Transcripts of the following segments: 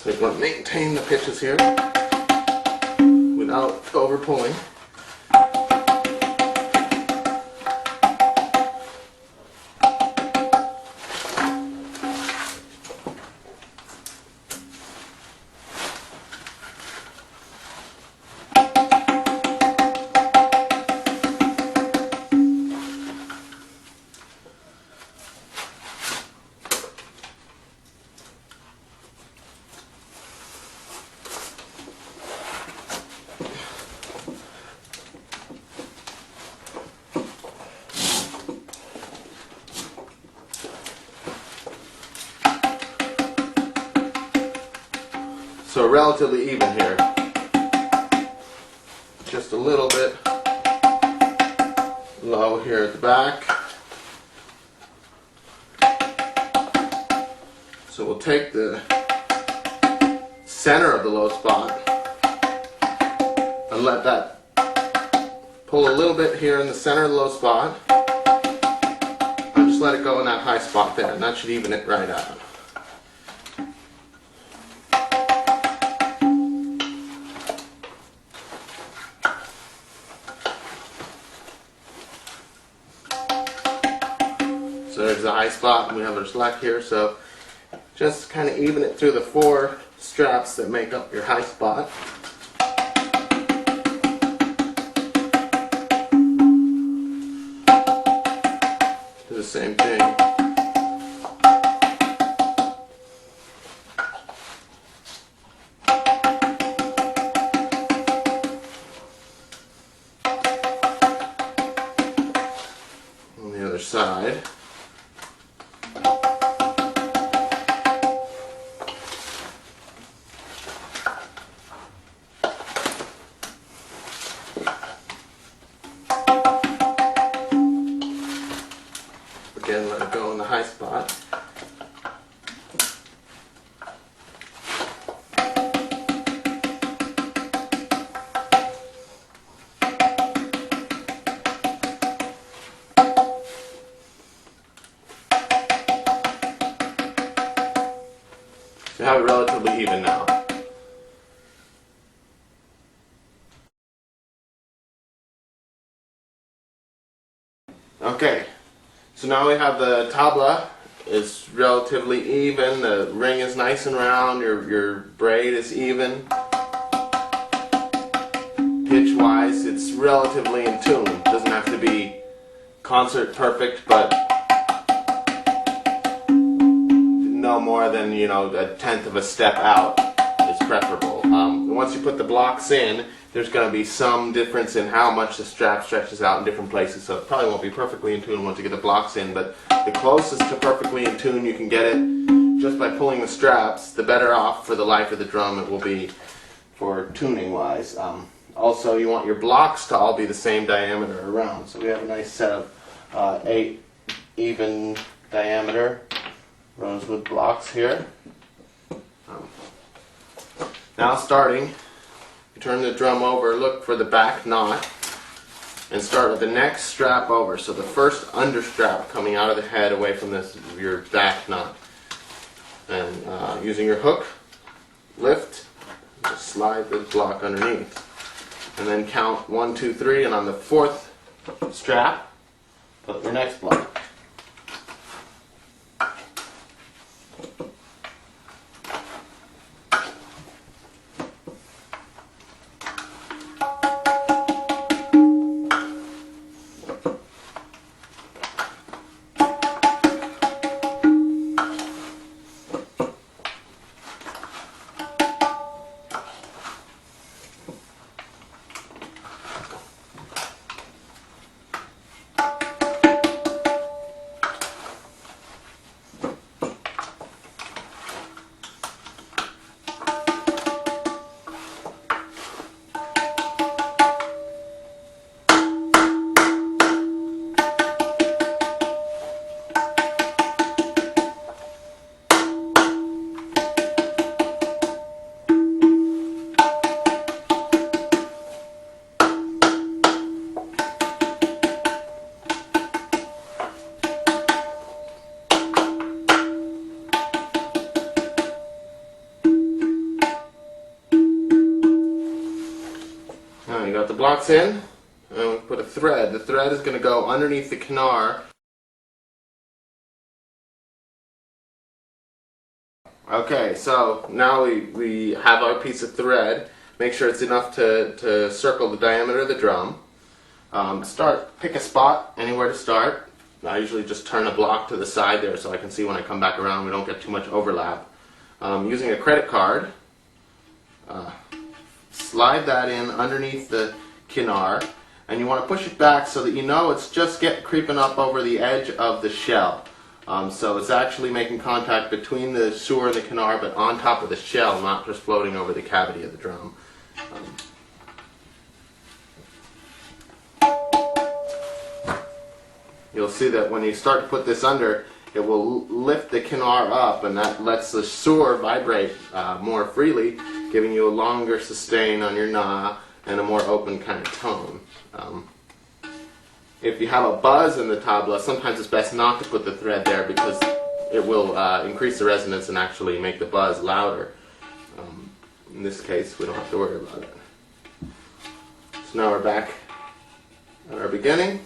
So you want to maintain the pitches here without over pulling. So relatively even here. Just a little bit low here at the back. So we'll take the center of the low spot and let that pull a little bit here in the center of the low spot. And just let it go in that high spot there, and that should even it right out. So there's the high spot, and we have our slack here, so just kind of even it through the 4 straps that make up your high spot. Do the same thing. On the other side. Again, let it go in the high spot. So you have it relatively even now. Okay. So now we have the tabla is relatively even, the ring is nice and round, your braid is even. Pitch wise, it's relatively in tune. It doesn't have to be concert perfect, but no more than, you know, a tenth of a step out is preferable. Once you put the blocks in, there's going to be some difference in how much the strap stretches out in different places, so it probably won't be perfectly in tune once you get the blocks in, but the closest to perfectly in tune you can get it just by pulling the straps, the better off for the life of the drum it will be for tuning wise. Also, you want your blocks to all be the same diameter around, so we have a nice set of 8 even diameter rosewood blocks here. Now starting, you turn the drum over, look for the back knot, and start with the next strap over. So the first under strap coming out of the head away from this, your back knot. And using your hook, lift, just slide the block underneath. And then count 1, 2, 3, and on the 4th strap, put your next block. blocks in, and we put a thread. The thread is going to go underneath the kinar. Okay, so now we have our piece of thread. Make sure it's enough to circle the diameter of the drum. Pick a spot, anywhere to start. I usually just turn a block to the side there so I can see when I come back around we don't get too much overlap. Using a credit card, slide that in underneath the kinar, and you want to push it back so that you know it's just creeping up over the edge of the shell. So it's actually making contact between the sewer and the kinar, but on top of the shell, not just floating over the cavity of the drum. You'll see that when you start to put this under, it will lift the kinar up, and that lets the sewer vibrate more freely, giving you a longer sustain on your na and a more open kind of tone. If you have a buzz in the tabla, sometimes it's best not to put the thread there because it will increase the resonance and actually make the buzz louder. In this case, we don't have to worry about it. So now we're back at our beginning.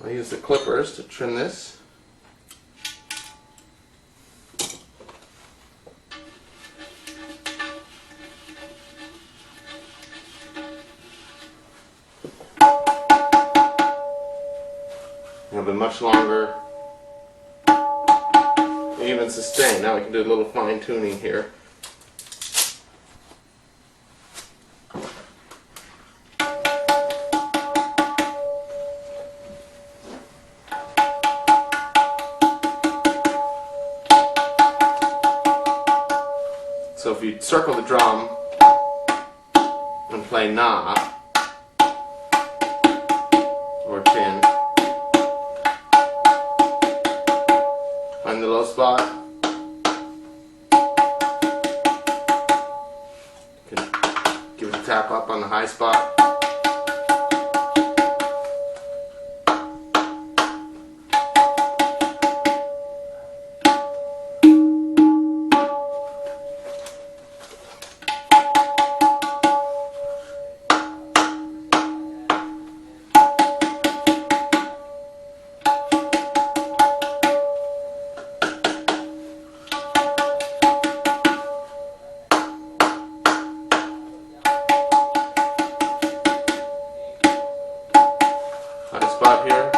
I'll use the clippers to trim this. Have a much longer even sustain. Now we can do a little fine tuning here. So if you circle the drum and play na or tin, find the low spot, you can give it a tap up on the high spot. High spot here,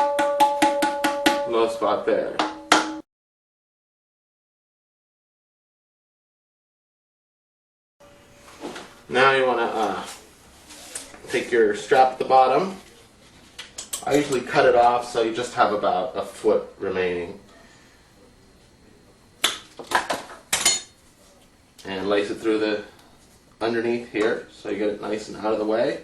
low spot there. Now you want to take your strap at the bottom. I usually cut it off so you just have about a foot remaining. And lace it through the underneath here so you get it nice and out of the way.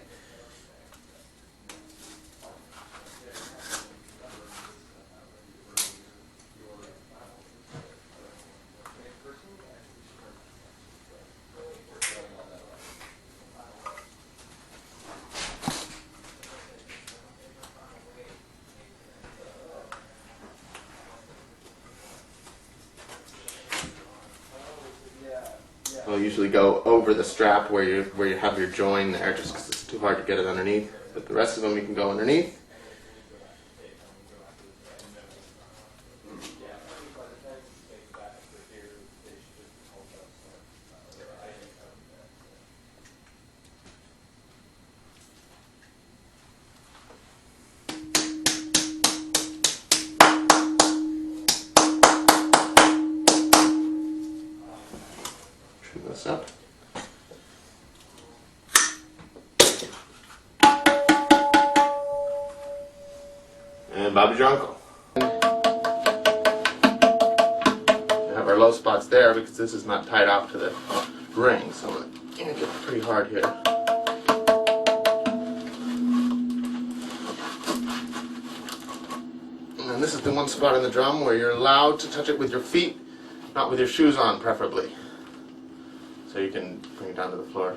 I'll usually go over the strap where you have your join there, just because it's too hard to get it underneath. But the rest of them you can go underneath. Trim this up. And Bob's your uncle. We have our low spots there because this is not tied off to the ring, so I'm going to get pretty hard here. And then this is the one spot in the drum where you're allowed to touch it with your feet, not with your shoes on preferably. So you can bring it down to the floor.